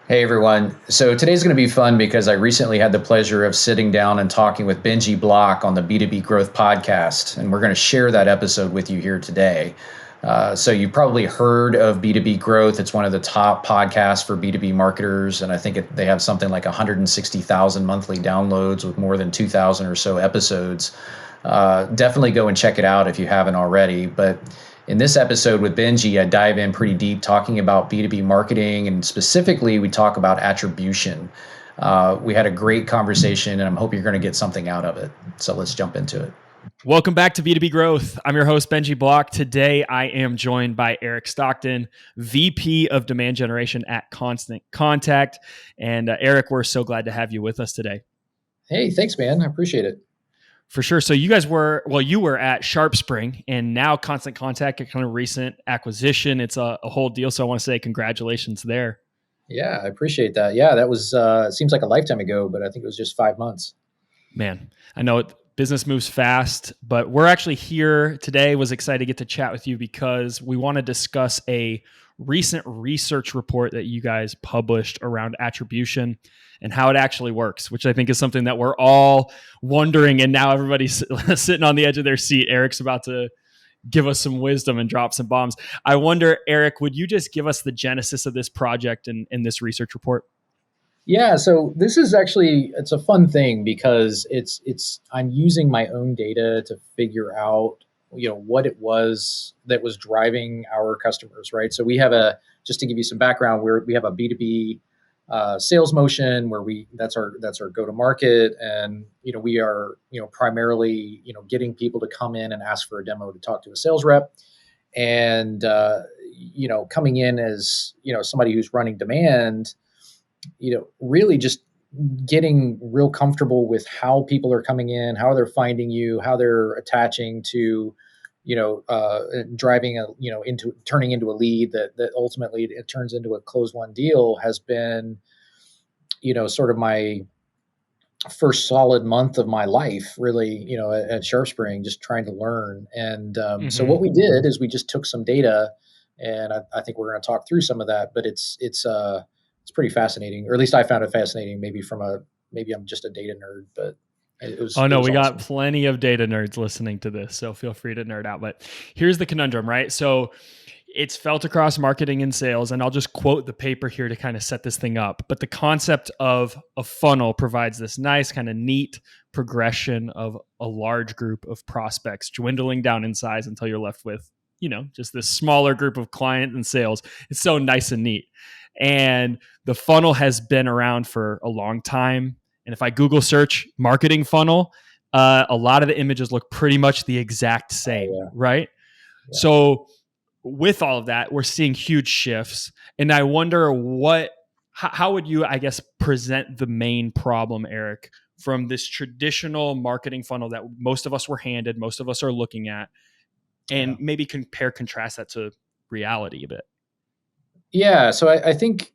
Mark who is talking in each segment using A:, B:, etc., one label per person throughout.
A: Hey everyone. So today's going to be fun because I recently had the pleasure of sitting down and talking with Benji Block on the B2B Growth podcast, and we're going to share that episode with you here today. So you've probably heard of B2B Growth. It's one of the top podcasts for B2B marketers, and I think they have something like 160,000 monthly downloads with more than 2,000 or so episodes. Definitely go and check it out if you haven't already. But in this episode with Benji, I dive in pretty deep talking about B2B marketing, and specifically, we talk about attribution. We had a great conversation, and I hope you're going to get something out of it. So let's jump into it.
B: Welcome back to B2B Growth. I'm your host, Benji Block. Today, I am joined by Eric Stockton, VP of Demand Generation at Constant Contact. And Eric, we're so glad to have you with us today.
A: Hey, thanks, man. I appreciate it.
B: For sure. So you guys you were at SharpSpring, and now Constant Contact, a kind of recent acquisition. It's a whole deal. So I want to say congratulations there.
A: Yeah, I appreciate that. Yeah, that was, seems like a lifetime ago, but I think it was just 5 months.
B: Man, I know business moves fast, but we're actually here today. Was excited to get to chat with you because we want to discuss a recent research report that you guys published around attribution and how it actually works, which I think is something that we're all wondering. And now everybody's sitting on the edge of their seat. Eric's about to give us some wisdom and drop some bombs. I wonder, Eric, would you just give us the genesis of this project and this research report?
A: Yeah, so this is actually, it's a fun thing because I'm using my own data to figure out, what it was that was driving our customers, right? So we have just to give you some background, we have a B2B sales motion where that's our go to market, and we are primarily getting people to come in and ask for a demo to talk to a sales rep, and coming in as somebody who's running demand, really just getting real comfortable with how people are coming in, how they're finding you, how they're attaching to, driving into turning into a lead that ultimately it turns into a closed won deal has been, sort of my first solid month of my life, really, at SharpSpring, just trying to learn. And so what we did is we just took some data, and I think we're going to talk through some of that, but it's pretty fascinating, or at least I found it fascinating. Maybe I'm just a data nerd, but it was.
B: Oh no, we
A: awesome.
B: got plenty of data nerds listening to this, so feel free to nerd out. But here's the conundrum, right? So it's felt across marketing and sales, and I'll just quote the paper here to kind of set this thing up. But the concept of a funnel provides this nice kind of neat progression of a large group of prospects dwindling down in size until you're left with, just this smaller group of client and sales. It's so nice and neat. And the funnel has been around for a long time. And if I Google search marketing funnel, a lot of the images look pretty much the exact same, right? Yeah. So with all of that, we're seeing huge shifts. And I wonder how would you, I guess, present the main problem, Eric, from this traditional marketing funnel that most of us were handed, most of us are looking at, and maybe contrast that to reality a bit.
A: Yeah, so I think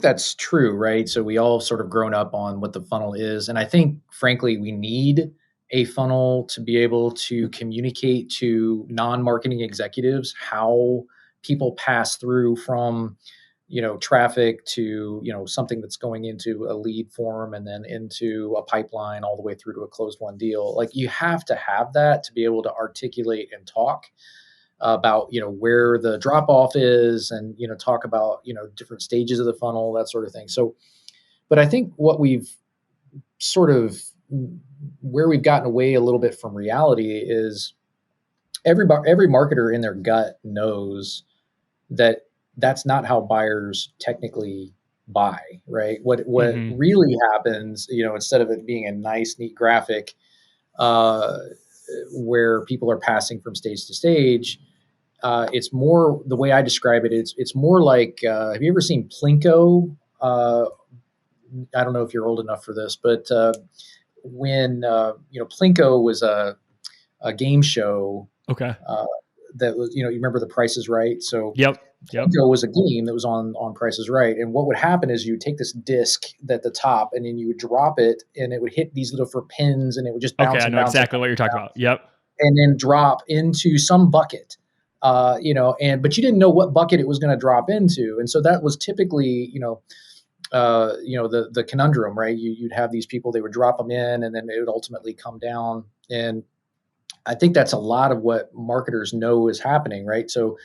A: that's true, right? So we all sort of grown up on what the funnel is, and I think, frankly, we need a funnel to be able to communicate to non-marketing executives how people pass through from, traffic to, something that's going into a lead form and then into a pipeline all the way through to a closed won deal. Like, you have to have that to be able to articulate and talk about where the drop off is, and talk about different stages of the funnel, that sort of thing. So, but I think what we've where we've gotten away a little bit from reality is every marketer in their gut knows that that's not how buyers technically buy, right? What really happens, instead of it being a nice, neat graphic where people are passing from stage to stage, it's more, the way I describe it, it's more like, have you ever seen Plinko? I don't know if you're old enough for this, but when Plinko was a game show.
B: Okay.
A: That was, you remember The Price is Right? So
B: Yep.
A: Plinko was a game that was on Price is Right. And what would happen is you would take this disc at the top, and then you would drop it, and it would hit these little pins, and it would just bounce.
B: Okay, I know exactly what you're talking about. Yep.
A: And then drop into some bucket. But you didn't know what bucket it was going to drop into. And so that was typically, the conundrum, right? You'd have these people, they would drop them in, and then it would ultimately come down. And I think that's a lot of what marketers know is happening, right? So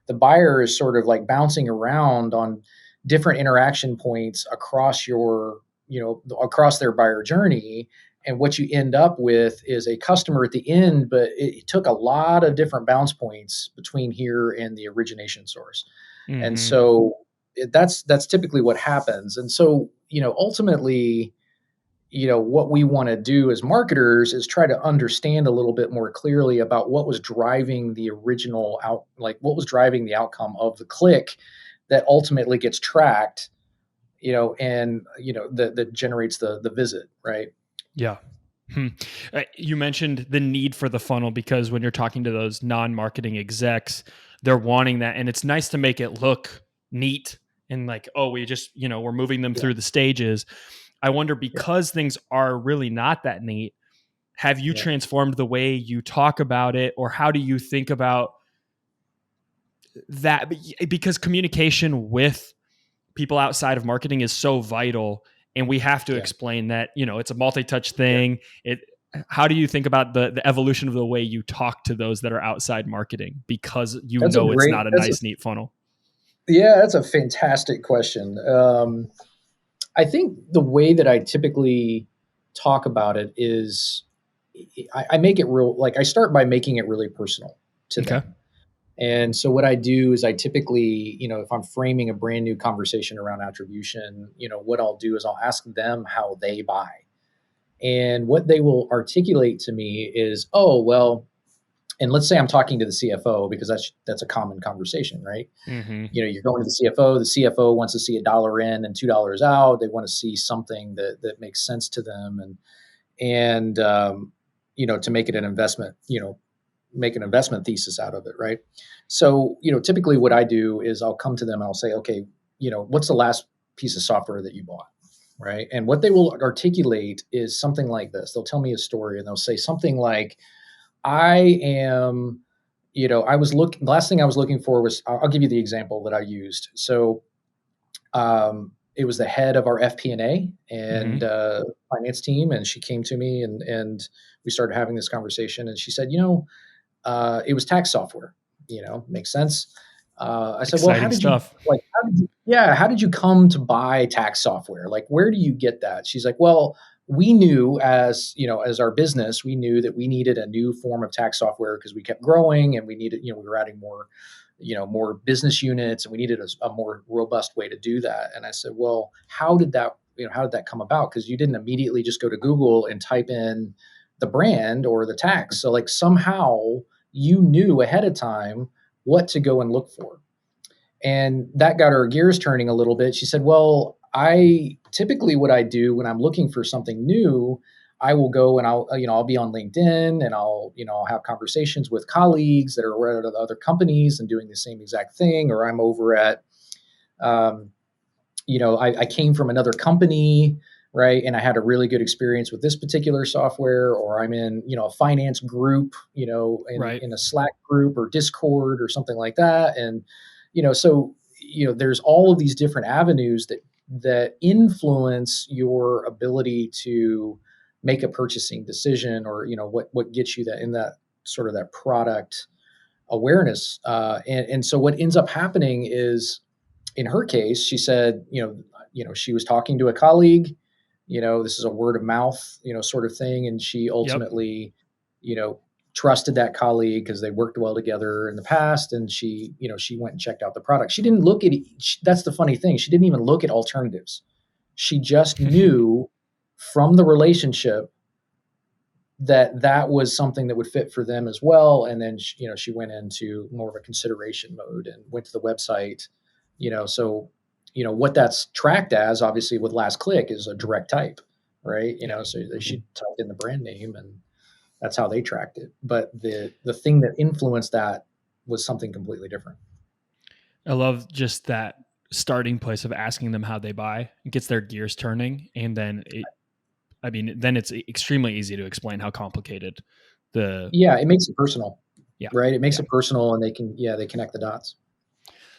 A: the buyer is sort of like bouncing around on different interaction points across across their buyer journey. And what you end up with is a customer at the end, but it took a lot of different bounce points between here and the origination source. And
B: Mm-hmm.
A: so that's typically what happens. And so, ultimately, what we want to do as marketers is try to understand a little bit more clearly about what was driving the what was driving the outcome of the click that ultimately gets tracked, and that generates the visit, right?
B: Yeah. You mentioned the need for the funnel because when you're talking to those non-marketing execs, they're wanting that. And it's nice to make it look neat and like, oh, we just, we're moving them
A: Yeah,
B: through the stages. I wonder,
A: yeah,
B: because things are really not that neat, have you
A: yeah.
B: transformed the way you talk about it, or how do you think about that? Because communication with people outside of marketing is so vital, and we have to
A: Yeah.
B: explain that it's a multi-touch
A: Yeah.
B: thing. It How do you think about the evolution of the way you talk to those that are outside marketing, because
A: That's a
B: it's
A: great.
B: not a nice neat funnel?
A: That's a fantastic question. I think the way that I typically talk about it is I make it real. Like I start by making it really personal to
B: Okay.
A: them. And so what I do is I typically, if I'm framing a brand new conversation around attribution, what I'll do is I'll ask them how they buy. And what they will articulate to me is, oh, well, and let's say I'm talking to the CFO because that's a common conversation, right?
B: Mm-hmm.
A: You're going to the CFO. The CFO wants to see $1 in and $2 out. They want to see something that makes sense to them, and to make it an investment, make an investment thesis out of it, right? So, typically what I do is I'll come to them and I'll say, okay, what's the last piece of software that you bought? Right. And what they will articulate is something like this. They'll tell me a story and they'll say something like, I am, the last thing I was looking for was, I'll give you the example that I used. So, it was the head of our FP&A
B: Mm-hmm.
A: and finance team. And she came to me and we started having this conversation. And she said, it was tax software, makes sense. I said, well,
B: Exciting stuff.
A: how did you come to buy tax software? Like, where do you get that? She's like, well, we knew as our business, we knew that we needed a new form of tax software because we kept growing and we needed, we were adding more business units and we needed a more robust way to do that. And I said, well, how did that come about? Because you didn't immediately just go to Google and type in the brand or the tax. So like somehow you knew ahead of time what to go and look for. And that got her gears turning a little bit. She said, well, I typically what I do when I'm looking for something new, I will go and I'll be on LinkedIn and I'll have conversations with colleagues that are at other companies and doing the same exact thing. Or I'm over at, I came from another company, right? And I had a really good experience with this particular software, or I'm in, a finance group,
B: Right.
A: in a Slack group or Discord or something like that. And, so, there's all of these different avenues that influence your ability to make a purchasing decision, or, what gets you that in that sort of that product awareness. And so what ends up happening is, in her case, she said, she was talking to a colleague, this is a word of mouth, sort of thing. And she
B: Yep.
A: ultimately, you know, trusted that colleague because they worked well together in the past. And she went and checked out the product. She didn't look at, that's the funny thing. She didn't even look at alternatives. She just knew from the relationship that was something that would fit for them as well. And then, she went into more of a consideration mode and went to the website, so, what that's tracked as obviously with last click is a direct type, right?
B: Yeah.
A: So she typed in the brand name and that's how they tracked it. But the thing that influenced that was something completely different.
B: I love just that starting place of asking them how they buy. It gets their gears turning, and then then it's extremely easy to explain how complicated the
A: Yeah, it makes it personal,
B: yeah
A: right? It makes
B: yeah.
A: it personal and they connect the dots.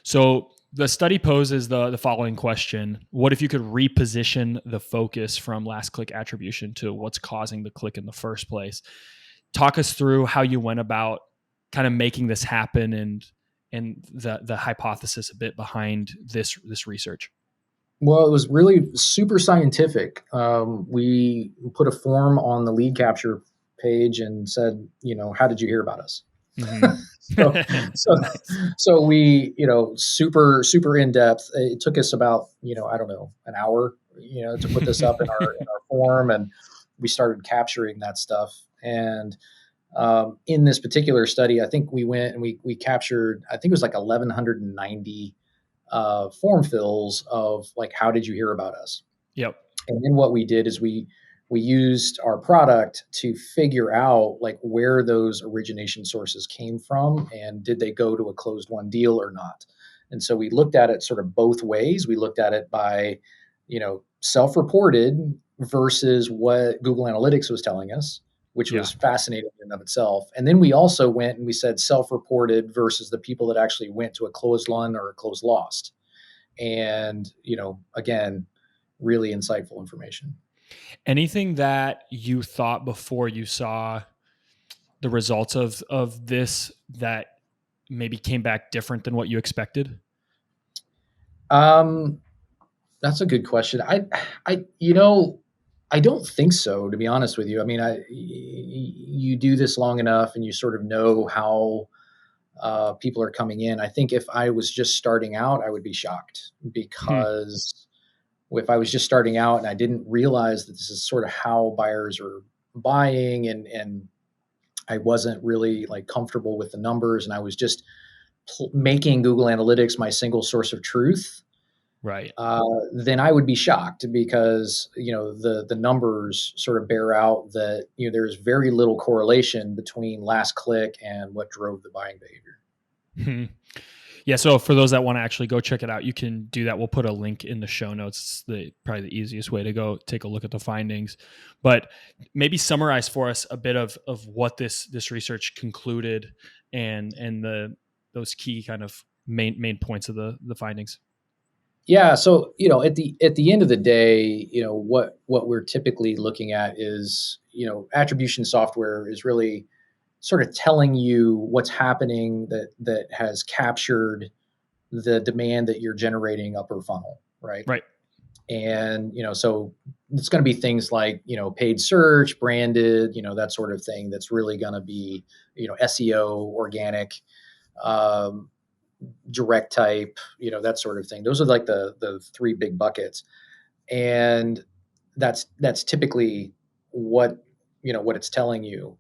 B: So The study poses the following question: what if you could reposition the focus from last click attribution to what's causing the click in the first place? Talk us through how you went about kind of making this happen, and the hypothesis a bit behind this research.
A: Well, it was really super scientific. We put a form on the lead capture page and said, how did you hear about us?
B: Mm-hmm.
A: so, so,
B: Nice.
A: so we, super, super in depth. It took us about, I don't know, an hour, to put this up in our form, and we started capturing that stuff. And in this particular study, I think we went and we captured, I think it was like 1,190 form fills of like, how did you hear about us?
B: Yep.
A: And then what we did is we used our product to figure out like where those origination sources came from and did they go to a closed won deal or not. And so we looked at it sort of both ways. We looked at it by, self-reported versus what Google Analytics was telling us, which was fascinating in and of itself. And then we also went and we said self-reported versus the people that actually went to a closed won or a closed lost. And, again, really insightful information.
B: Anything that you thought before you saw the results of this that maybe came back different than what you expected?
A: That's a good question. I don't think so, to be honest with you. I mean, you do this long enough and you sort of know how people are coming in. I think if I was just starting out, I would be shocked because if I was just starting out and I didn't realize that this is sort of how buyers are buying and I wasn't really like comfortable with the numbers and I was just making Google Analytics my single source of truth,
B: right?
A: Then I would be shocked because the numbers sort of bear out that there's very little correlation between last click and what drove the buying behavior.
B: Yeah, so for those that want to actually go check it out, you can do that. We'll put a link in the show notes. It's probably the easiest way to go take a look at the findings. But maybe summarize for us a bit of what this research concluded and those key kind of main points of the findings.
A: Yeah, so at the end of the day, what we're typically looking at is attribution software is really sort of telling you what's happening that has captured the demand that you're generating upper funnel, right?
B: Right.
A: And so it's going to be things like paid search, branded, that sort of thing. That's really going to be SEO, organic, direct type, that sort of thing. Those are like the three big buckets, and that's typically what it's telling you.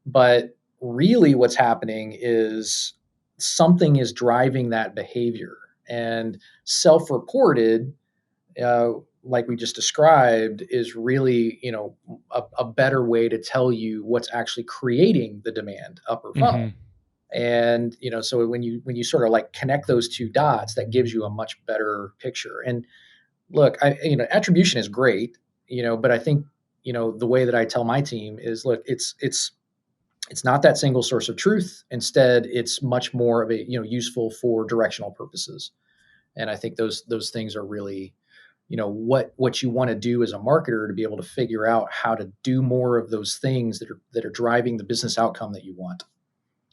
A: But really what's happening is something is driving that behavior, and self-reported, like we just described, is really a better way to tell you what's actually creating the demand upper funnel. And so when you sort of like connect those two dots, that gives you a much better picture. And look, attribution is great, but I think the way that I tell my team is, look, it's not that single source of truth. Instead, it's much more of a useful for directional purposes. And I think those things are really what you want to do as a marketer, to be able to figure out how to do more of those things that are driving the business outcome that you want.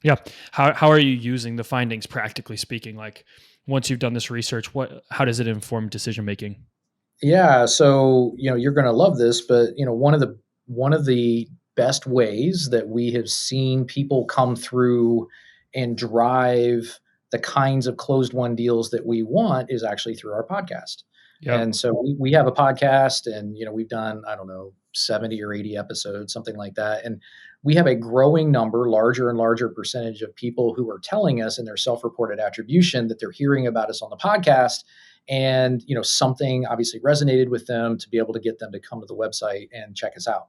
B: Yeah. How are you using the findings, practically speaking? Like, once you've done this research, how does it inform decision making?
A: Yeah, so you're going to love this, but one of the best ways that we have seen people come through and drive the kinds of closed won deals that we want is actually through our podcast.
B: Yep.
A: And so we have a podcast, and we've done, I don't know, 70 or 80 episodes, something like that. And we have a growing number, larger and larger percentage of people who are telling us in their self-reported attribution that they're hearing about us on the podcast. And something obviously resonated with them to be able to get them to come to the website and check us out.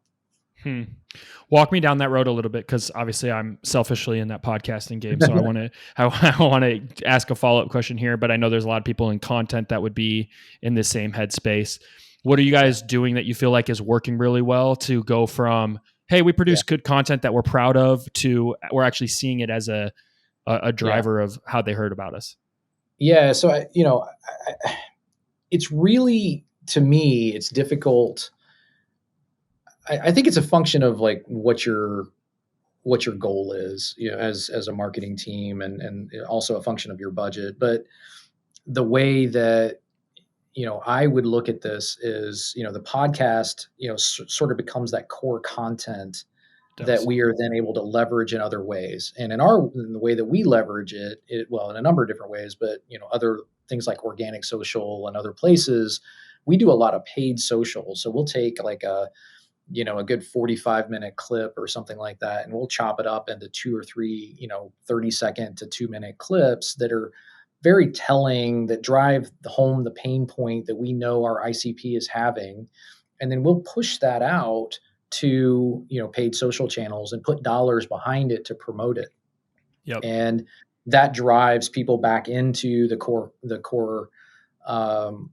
B: Walk me down that road a little bit, because obviously I'm selfishly in that podcasting game. So I want to ask a follow-up question here, but I know there's a lot of people in content that would be in the same headspace. What are you guys doing that you feel like is working really well to go from, hey, we produce good content that we're proud of, to we're actually seeing it as a driver of how they heard about us?
A: Yeah. So, it's really, to me, it's difficult. I think it's a function of like what your goal is, as a marketing team, and also a function of your budget. But the way that, I would look at this is, the podcast, sort of becomes that core content that
B: Does.
A: we are then able to leverage in other ways. And in the way that we leverage well, in a number of different ways, but, other things like organic social and other places, we do a lot of paid social. So we'll take like a good 45-minute clip or something like that, and we'll chop it up into two or three, 30-second to 2-minute clips that are very telling, that drive home the pain point that we know our ICP is having. And then we'll push that out to, paid social channels and put dollars behind it to promote it.
B: Yep.
A: And that drives people back into the core, um,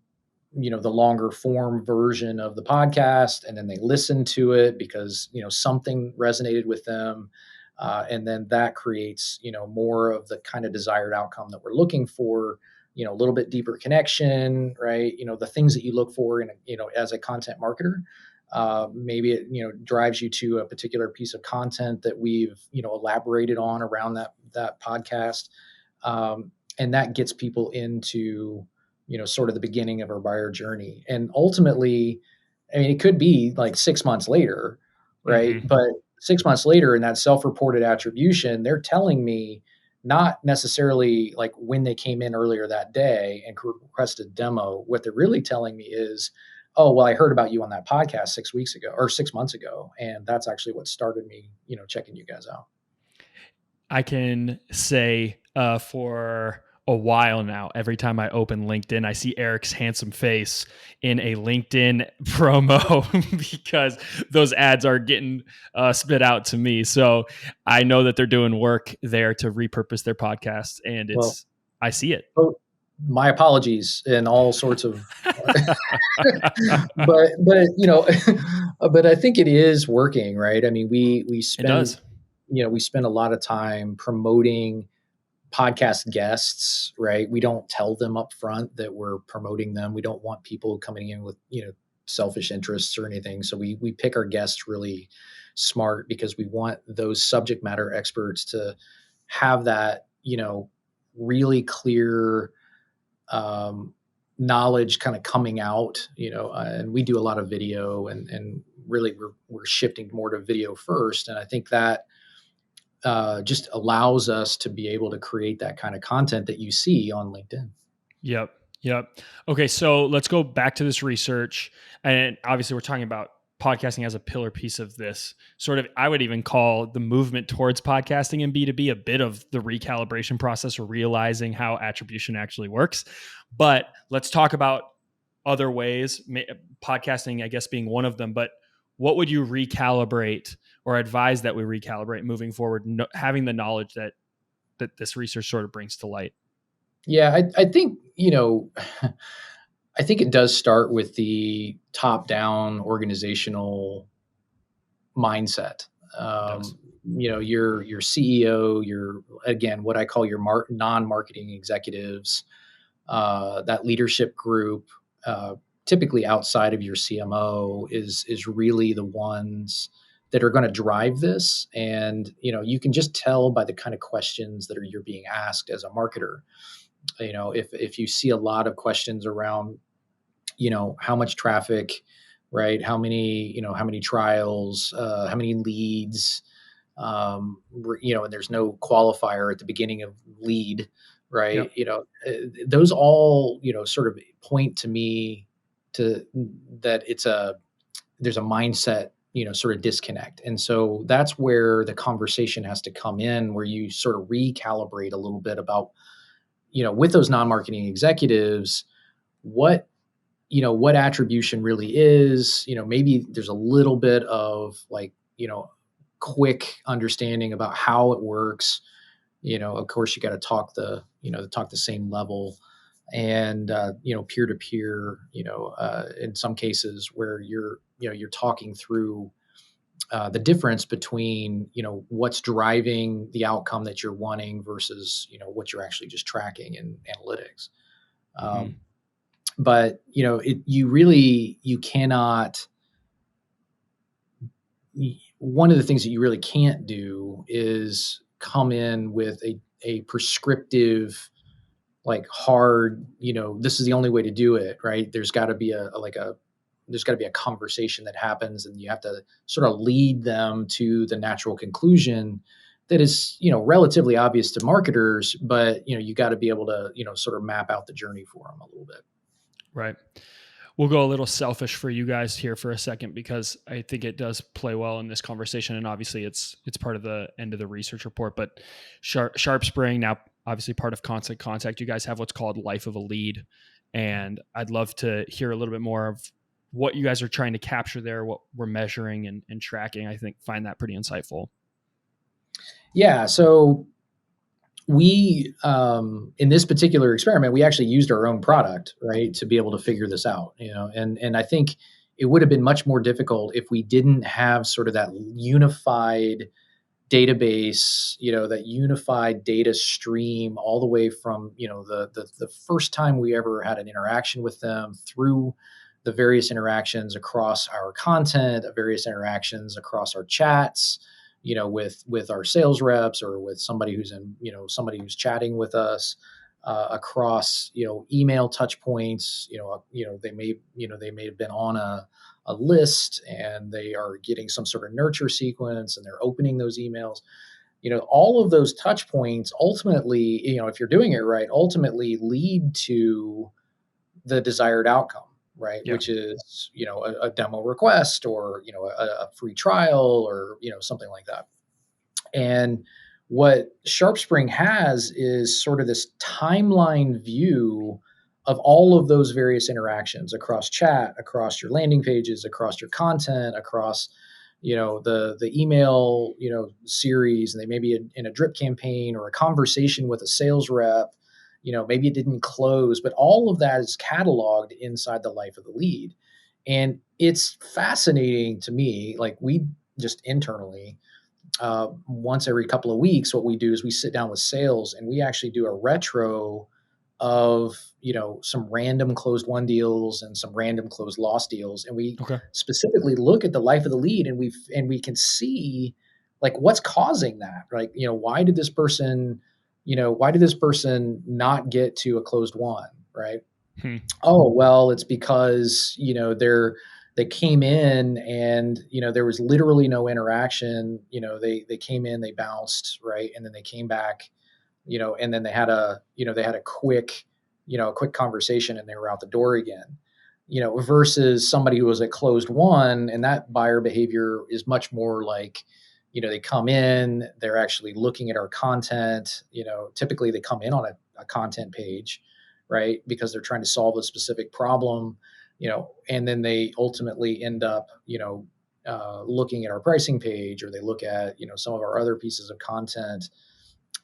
A: the longer form version of the podcast, and then they listen to it because, something resonated with them. And then that creates, more of the kind of desired outcome that we're looking for, a little bit deeper connection, right? The things that you look for in, as a content marketer. Maybe it, drives you to a particular piece of content that we've, elaborated on around that podcast. And that gets people into, sort of the beginning of our buyer journey. And ultimately, I mean, it could be like 6 months later, right?
B: Mm-hmm.
A: But 6 months later, in that self-reported attribution, they're telling me not necessarily like when they came in earlier that day and requested demo. What they're really telling me is, oh, well, I heard about you on that podcast 6 weeks ago or 6 months ago, and that's actually what started me, checking you guys out.
B: I can say for a while now, every time I open LinkedIn, I see Eric's handsome face in a LinkedIn promo because those ads are getting spit out to me. So I know that they're doing work there to repurpose their podcast, and
A: Well,
B: I see it.
A: oh, my apologies in all sorts of, but but I think it is working, right? I mean, we
B: It
A: spend
B: does.
A: we spend a lot of time promoting podcast guests, right? We don't tell them up front that we're promoting them. We don't want people coming in with, selfish interests or anything. So we pick our guests really smart because we want those subject matter experts to have that, really clear, um, knowledge kind of coming out, and we do a lot of video, and really we're shifting more to video first. And I think that just allows us to be able to create that kind of content that you see on LinkedIn.
B: Yep. Yep. Okay. So let's go back to this research. And obviously, we're talking about podcasting as a pillar piece of this. Sort of, I would even call the movement towards podcasting in B2B a bit of the recalibration process, or realizing how attribution actually works. But let's talk about other ways, podcasting, I guess, being one of them. But what would you recalibrate or advise that we recalibrate moving forward, having the knowledge that this research sort of brings to light?
A: Yeah, I think, I think it does start with the top-down organizational mindset.
B: It does.
A: Your CEO, your, again, what I call your non-marketing executives, that leadership group, typically outside of your CMO, is really the ones that are going to drive this. And you can just tell by the kind of questions that you're being asked as a marketer. If you see a lot of questions around, how much traffic, right? How many trials, how many leads, and there's no qualifier at the beginning of lead, right?
B: Yep.
A: Those all, sort of point to me to that there's a mindset, sort of disconnect. And so that's where the conversation has to come in, where you sort of recalibrate a little bit about, with those non-marketing executives, what attribution really is. Maybe there's a little bit of like, quick understanding about how it works. Of course, you got to talk the same level, and peer to peer, in some cases where you're talking through the difference between, what's driving the outcome that you're wanting versus, what you're actually just tracking in analytics.
B: Mm-hmm.
A: But you cannot, one of the things that you really can't do is come in with a prescriptive, like hard, this is the only way to do it, right? There's got to be there's got to be a conversation that happens, and you have to sort of lead them to the natural conclusion that is, relatively obvious to marketers, but, you got to be able to, sort of map out the journey for them a little bit.
B: Right. We'll go a little selfish for you guys here for a second, because I think it does play well in this conversation. And obviously it's part of the end of the research report, but SharpSpring, now obviously part of Constant Contact, you guys have what's called Life of a Lead. And I'd love to hear a little bit more of what you guys are trying to capture there, what we're measuring and tracking. I think find that pretty insightful.
A: Yeah. So we, in this particular experiment, we actually used our own product, right, to be able to figure this out, and I think it would have been much more difficult if we didn't have sort of that unified database, that unified data stream all the way from, the first time we ever had an interaction with them through the various interactions across our content, various interactions across our chats, with our sales reps or with somebody who's somebody who's chatting with us, across, email touch points, they may have been on a list and they are getting some sort of nurture sequence and they're opening those emails. All of those touch points ultimately, if you're doing it right, ultimately lead to the desired outcome, right? Yeah. Which is, a demo request or, a free trial or, something like that. And what SharpSpring has is sort of this timeline view of all of those various interactions across chat, across your landing pages, across your content, across, the email, series, and they may be in a drip campaign or a conversation with a sales rep. Maybe it didn't close, but all of that is cataloged inside the Life of the Lead. And it's fascinating to me, like we just internally, once every couple of weeks, what we do is we sit down with sales and we actually do a retro of, some random closed won deals and some random closed loss deals. And we specifically look at the Life of the Lead and we can see like what's causing that, like, why did this person not get to a closed won, right? Oh, well, it's because, they came in and, there was literally no interaction. They came in, they bounced, right? And then they came back, and then they had a quick conversation and they were out the door again, versus somebody who was at closed won, and that buyer behavior is much more like, they come in, they're actually looking at our content, typically they come in on a content page, right? Because they're trying to solve a specific problem, and then they ultimately end up, looking at our pricing page, or they look at, some of our other pieces of content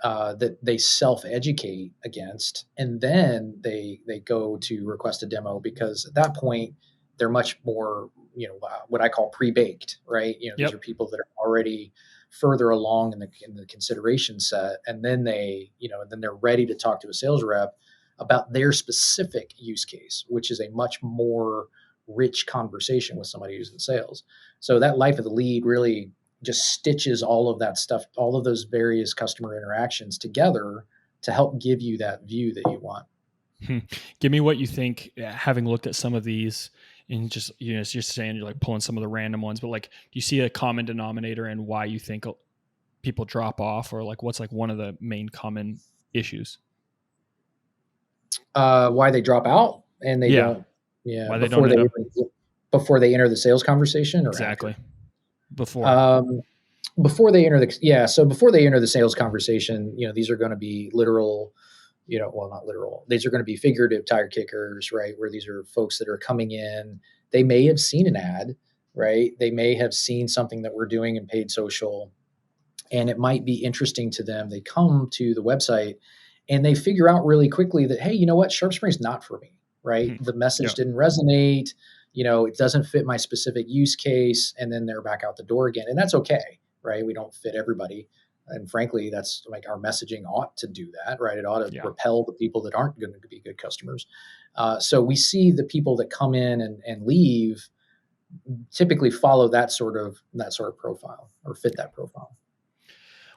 A: that they self-educate against. And then they go to request a demo, because at that point they're much more, what I call pre-baked, right? These are people that are already further along in the consideration set. And then then they're ready to talk to a sales rep about their specific use case, which is a much more rich conversation with somebody who's in sales. So that Life of the Lead really just stitches all of that stuff, all of those various customer interactions together to help give you that view that you want.
B: Give me what you think, having looked at some of these, and just, you're saying you're like pulling some of the random ones, but like, do you see a common denominator and why you think people drop off, or like what's like one of the main common issues?
A: Why they drop out and they don't,
B: why they don't
A: before they enter the sales conversation, or
B: exactly
A: after?
B: Before
A: they enter before they enter the sales conversation, these are going to be literal, not literal. These are going to be figurative tire kickers, right? Where these are folks that are coming in. They may have seen an ad, right? They may have seen something that we're doing in paid social, and it might be interesting to them. They come to the website and they figure out really quickly that, hey, you know what? SharpSpring is not for me, right? The message didn't resonate. it doesn't fit my specific use case, and then they're back out the door again. And that's okay, right? We don't fit everybody. And frankly, that's like our messaging ought to do that, right? It ought to repel the people that aren't going to be good customers. So we see the people that come in and leave typically follow that sort of profile or fit that profile.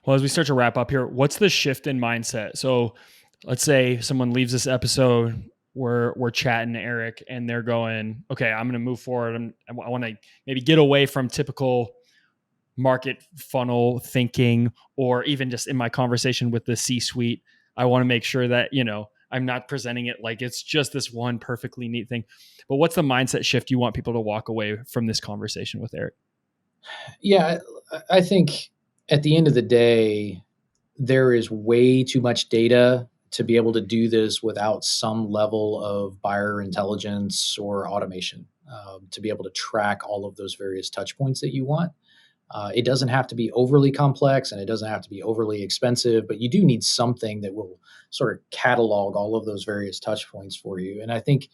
B: Well, as we start to wrap up here, what's the shift in mindset? So let's say someone leaves this episode, we're chatting to Eric, and they're going, okay, I'm going to move forward. I want to maybe get away from typical market funnel thinking, or even just in my conversation with the C-suite, I want to make sure that, I'm not presenting it like it's just this one perfectly neat thing. But what's the mindset shift you want people to walk away from this conversation with, Eric?
A: Yeah, I think at the end of the day, there is way too much data to be able to do this without some level of buyer intelligence or automation, to be able to track all of those various touch points that you want. It doesn't have to be overly complex, and it doesn't have to be overly expensive, but you do need something that will sort of catalog all of those various touch points for you. And I think,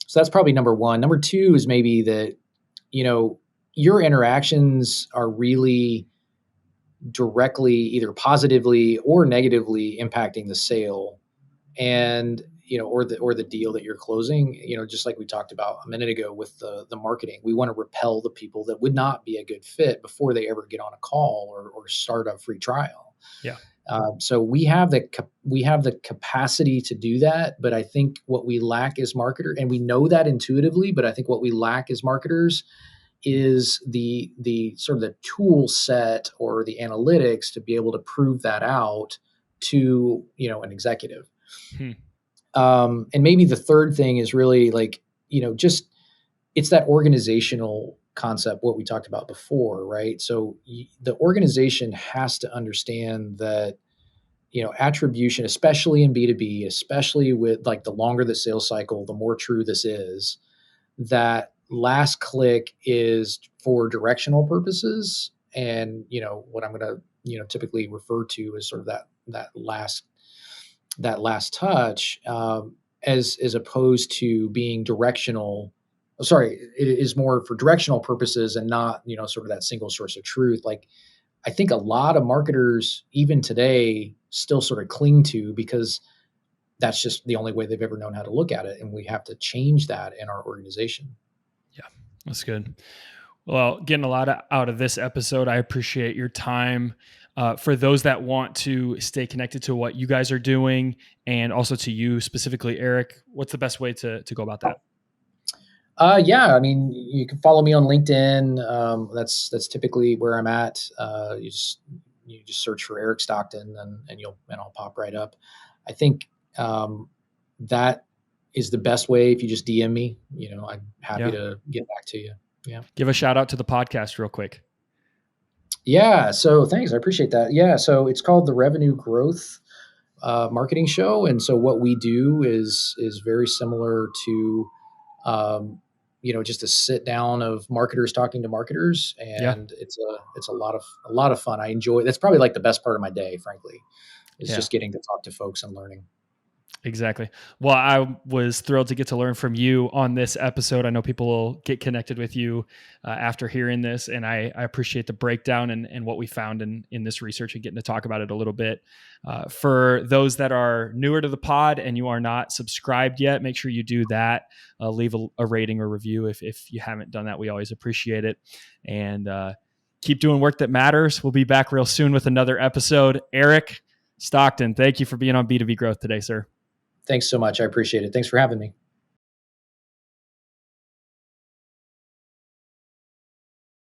A: so that's probably number one. Number two is maybe that, your interactions are really directly either positively or negatively impacting the sale and or the deal that you're closing. Just like we talked about a minute ago with the marketing, we want to repel the people that would not be a good fit before they ever get on a call or start a free trial.
B: Yeah.
A: So we have the capacity to do that, but I think what we lack as marketers, and we know that intuitively, but I think what we lack as marketers is the sort of the tool set or the analytics to be able to prove that out to an executive. And maybe the third thing is really just it's that organizational concept, what we talked about before, right? So the organization has to understand that attribution, especially in B2B, especially with like the longer the sales cycle, the more true this is, that last click is for directional purposes. And, what I'm going to, typically refer to as sort of that last touch, as opposed to being directional. Sorry, it is more for directional purposes and not, sort of that single source of truth. Like, I think a lot of marketers, even today, still sort of cling to, because that's just the only way they've ever known how to look at it. And we have to change that in our organization.
B: Yeah, that's good. Well, getting a lot out of this episode. I appreciate your time. For those that want to stay connected to what you guys are doing, and also to you specifically, Eric, what's the best way to go about that?
A: Yeah, I mean, you can follow me on LinkedIn. That's typically where I'm at. You just search for Eric Stockton, and I'll pop right up. I think that is the best way. If you just DM me, I'm happy to get back to you. Yeah.
B: Give a shout out to the podcast real quick.
A: Yeah. So thanks. I appreciate that. Yeah. So it's called the Revenue Growth Marketing Show. And so what we do is very similar to, just a sit down of marketers talking to marketers. And it's a lot of fun. I enjoy, that's probably like the best part of my day, frankly, is just getting to talk to folks and learning.
B: Exactly. Well, I was thrilled to get to learn from you on this episode. I know people will get connected with you after hearing this, and I appreciate the breakdown and what we found in this research and getting to talk about it a little bit. For those that are newer to the pod and you are not subscribed yet, make sure you do that. Leave a rating or review if you haven't done that. We always appreciate it. And keep doing work that matters. We'll be back real soon with another episode. Eric Stockton, thank you for being on B2B Growth today, sir.
A: Thanks so much. I appreciate it. Thanks for having me.